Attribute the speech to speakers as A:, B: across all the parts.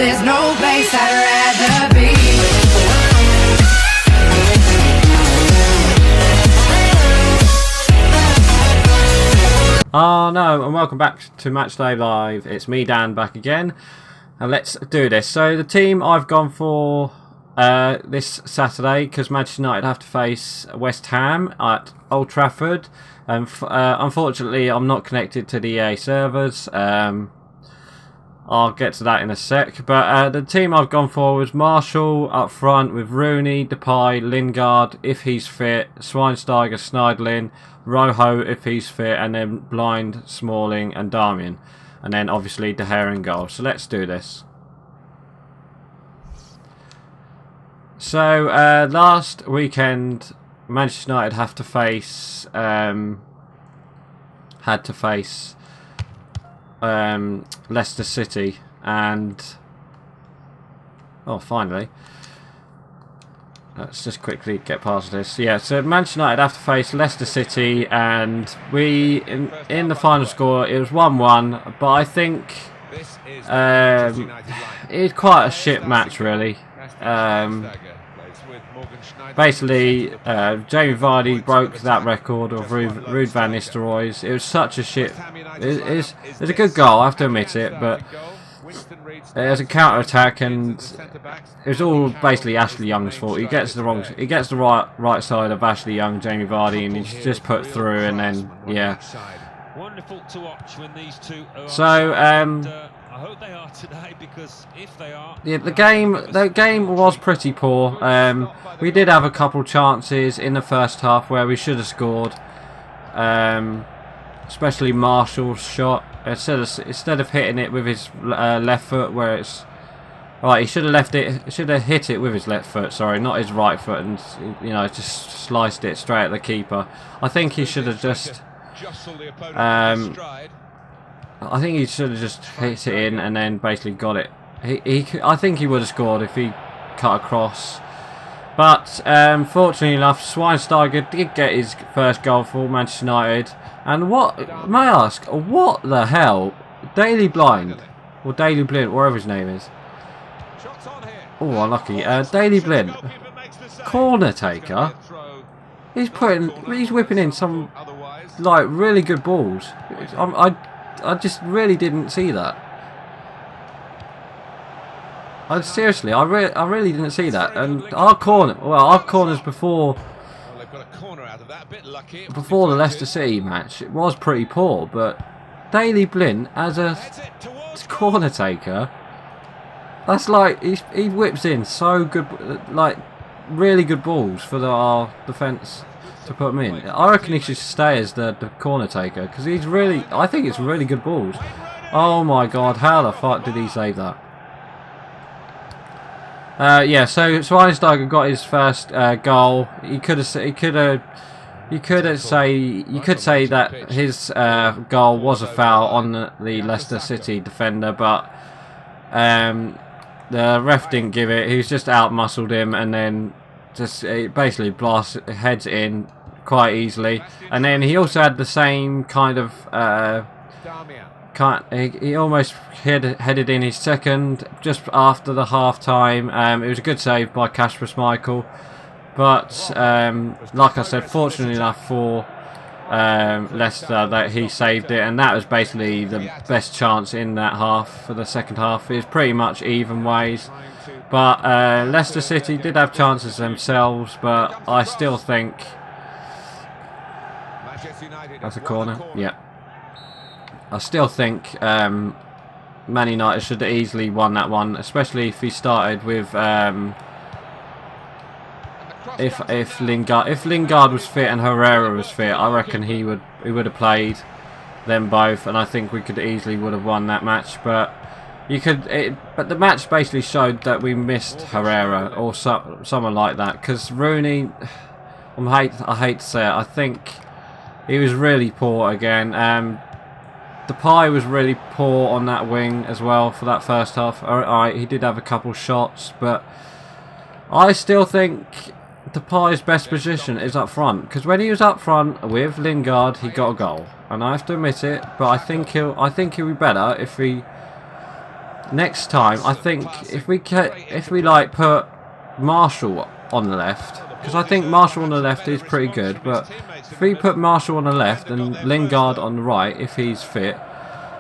A: There's no place I'd rather be.
B: Oh no, and welcome back to Matchday Live. It's me, Dan, back again, and let's do this. So the team I've gone for this Saturday, because Manchester United have to face West Ham at Old Trafford, and unfortunately I'm not connected to the EA servers. I'll get to that in a sec, but the team I've gone for was Marshall up front with Rooney, Depay, Lingard if he's fit, Schweinsteiger, Schneidlin, Rojo if he's fit, and then Blind, Smalling and Darmian, and then obviously De Gea in goal. So let's do this. So last weekend Manchester United had to face Leicester City, and finally, let's just quickly get past this. Yeah, so Manchester United have to face Leicester City, and we in the final score it was 1-1, but I think it was quite a shit match really. Basically, Jamie Vardy broke that record of Ruud van Nistelrooy's. It was such a shit. It's a good goal, I have to admit it, but it was a counter attack, and it was all basically Ashley Young's fault. He gets the right side of Ashley Young, Jamie Vardy, and he's just put through, and then yeah. So
C: I hope they are today, because if they are,
B: yeah, the game was pretty poor. We did have a couple chances in the first half where we should have scored, especially Marshall's shot. Instead of hitting it with his left foot, where it's right, he should have hit it with his left foot. Sorry, not his right foot, and just sliced it straight at the keeper. I think he should have just. I think he should have just hit it in and then basically got it. I think he would have scored if he cut across. But fortunately enough, Schweinsteiger did get his first goal for Manchester United. And may I ask, what the hell? Daley Blind, or Daley Blind, whatever his name is. Oh, unlucky. Daley Blind, corner taker. He's whipping in some like really good balls. I just really didn't see that. Seriously, I really didn't see that. And our corners before the Leicester City match, it was pretty poor. But Daley Blind as a corner taker, that's like he whips in so good, like really good balls for our defence to put him in. I reckon he should stay as the corner taker, because I think it's really good balls. Oh my god, how the fuck did he save that? Yeah, so Schweinsteiger got his first goal. You could say that his goal was a foul on the Leicester City defender, but the ref didn't give it. He was just out-muscled him, and then just basically heads in quite easily. And then he also had the same kind of he almost headed in his second just after the half time. It was a good save by Kasper Schmeichel, but like I said, fortunately enough for Leicester, that he saved it, and that was basically the best chance in that half. For the second half, it was pretty much even ways. But Leicester City did have chances themselves, but I still think that's a corner. Yeah, I still think Man United should have easily won that one, especially if he started with if Lingard was fit and Herrera was fit. I reckon he would have played them both, and I think we could easily would have won that match. But but the match basically showed that we missed Herrera or someone like that, because Rooney, I hate to say it, I think he was really poor again. Depay was really poor on that wing as well for that first half. Alright, he did have a couple shots, but I still think Depay's best position is up front, because when he was up front with Lingard, he got a goal, and I have to admit it. But I think he'll be better if he next time, I think if we like put Marshall on the left, because I think Marshall on the left is pretty good, but if we put Marshall on the left and Lingard on the right, if he's fit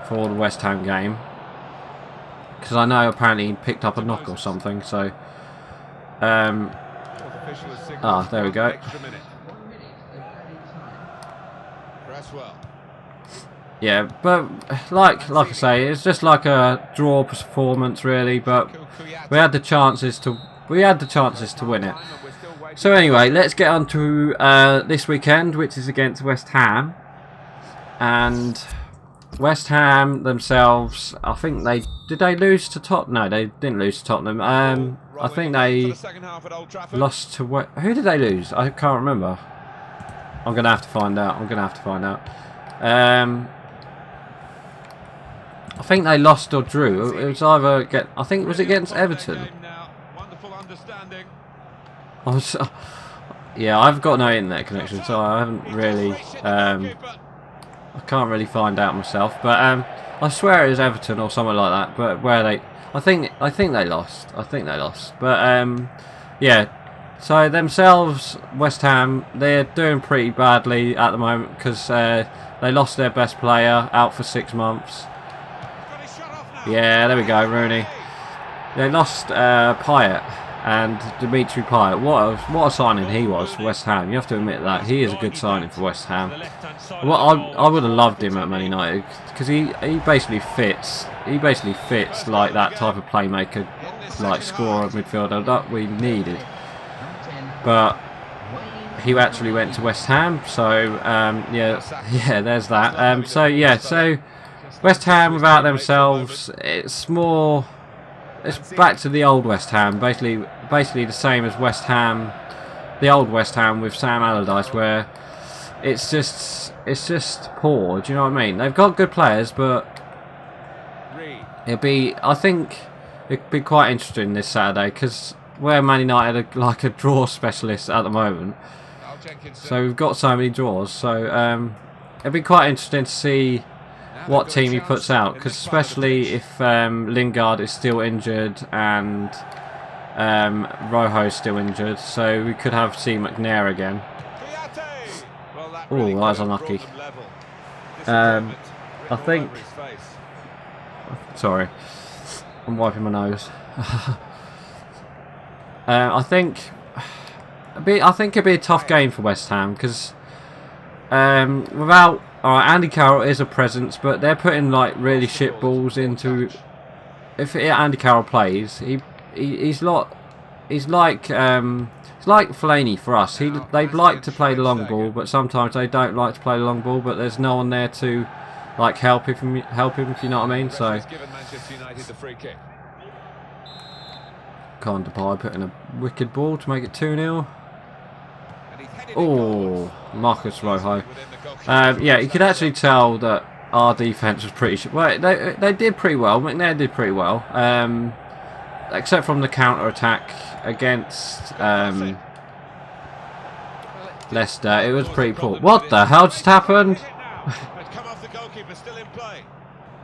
B: for the West Ham game, because I know apparently he picked up a knock or something, so there we go. Yeah, but like I say, it's just like a draw performance really, but we had the chances to win it. So anyway, let's get on to this weekend, which is against West Ham. And West Ham themselves, I think did they lose to Tottenham? No, they didn't lose to Tottenham. I think they lost to who did they lose? I can't remember. I'm gonna have to find out. I think they lost or drew. It was either I think it was against Everton. Yeah, I've got no internet connection, so I haven't really. I can't really find out myself, but I swear it was Everton or something like that. But I think they lost. But yeah. So themselves, West Ham, they're doing pretty badly at the moment because they lost their best player, out for 6 months. Yeah, there we go, Rooney. They lost Payet and Dimitri Payet. What a signing he was for West Ham. You have to admit that he is a good signing for West Ham. Well, I would have loved him at Man United because he basically fits. He basically fits like that type of playmaker, like scorer, midfielder that we needed. But he actually went to West Ham, so yeah, there's that. So West Ham without themselves, it's back to the old West Ham, basically the same as West Ham, the old West Ham with Sam Allardyce, where it's just poor. Do you know what I mean? They've got good players, but I think it'd be quite interesting this Saturday because where Man United are like a draw specialist at the moment, so we've got so many draws. So it'd be quite interesting to see what team he puts out, because especially if Lingard is still injured and Rojo's still injured, so we could have McNair again. Oh, that was unlucky. I think. Sorry, I'm wiping my nose. I think it'd be a tough game for West Ham because without. Alright, Andy Carroll is a presence, but they're putting like really shit balls into. If Andy Carroll plays, he's like Fellaini for us. They'd like to play the long ball, but sometimes they don't like to play the long ball. But there's no one there to like help him if you know what I mean. So Can't Depay putting a wicked ball to make it 2-0. Oh, Marcus Rojo. Yeah, you could actually tell that our defence was pretty shit. Well, they did pretty well. McNair did pretty well. Except from the counter-attack against Leicester. It was pretty poor. What the hell just happened?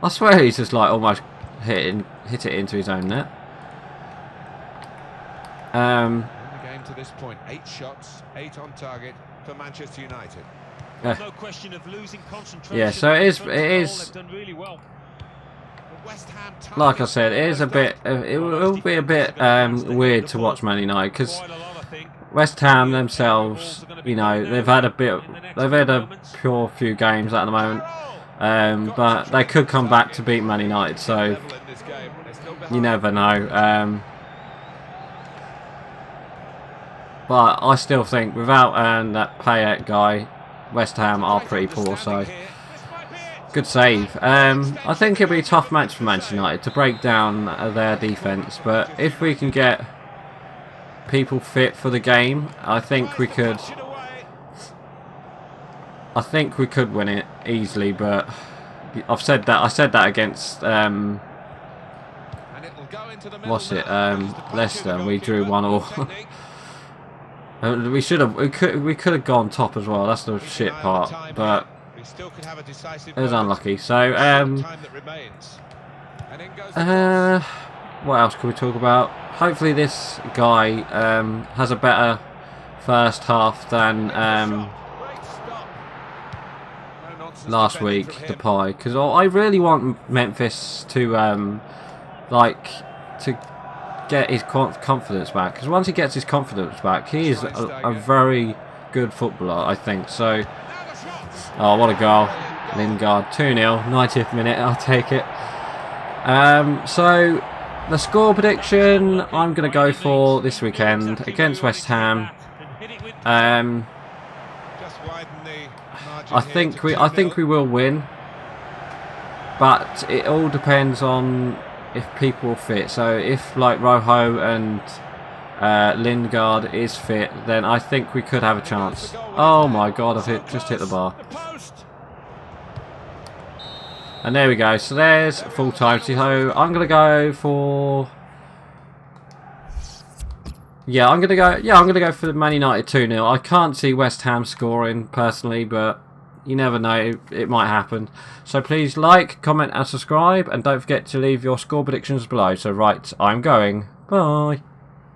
B: I swear he's just like almost hit it into his own net.
D: In the game to this point, 8 shots, 8 on target for Manchester United.
C: No question of losing concentration.
B: Yeah, so it is. Like I said, it is a bit. It will be a bit weird to watch Man United because West Ham themselves, you know, they've had a pure few games at the moment, but they could come back to beat Man United. So you never know. But I still think without that Payet guy, West Ham are pretty poor, so good save. I think it'll be a tough match for Manchester United to break down their defence, but if we can get people fit for the game, I think we could. I think we could win it easily, but I said that against what's it? Leicester, and we drew 1-1. We could have gone top as well. That's the shit part, but it was unlucky. So
D: And in goes the cross.
B: What else can we talk about? Hopefully this guy has a better first half than
D: Great stop. No nonsense
B: last
D: defending
B: week,
D: from
B: the
D: him.
B: pie, because I really want Memphis to to get his confidence back. Because once he gets his confidence back, he is a very good footballer, I think. So,
D: Now the shot.
B: oh, what a goal! Lingard, 2-0, 90th minute. I'll take it. So the score prediction I'm going to go for this weekend against West Ham.
D: Just widen the margin
B: I
D: here
B: think
D: to
B: we
D: 2-0.
B: will win, but it all depends on if people are fit. So if like Rojo and Lingard is fit, then I think we could have a chance. Oh my God! I've just hit the bar.
C: The post.
B: And there we go. So there's full time. So I'm gonna go for. Yeah, I'm gonna go for the Man United 2-0. I can't see West Ham scoring personally, but you never know, it might happen. So please like, comment and subscribe, and don't forget to leave your score predictions below. So right, I'm going. Bye.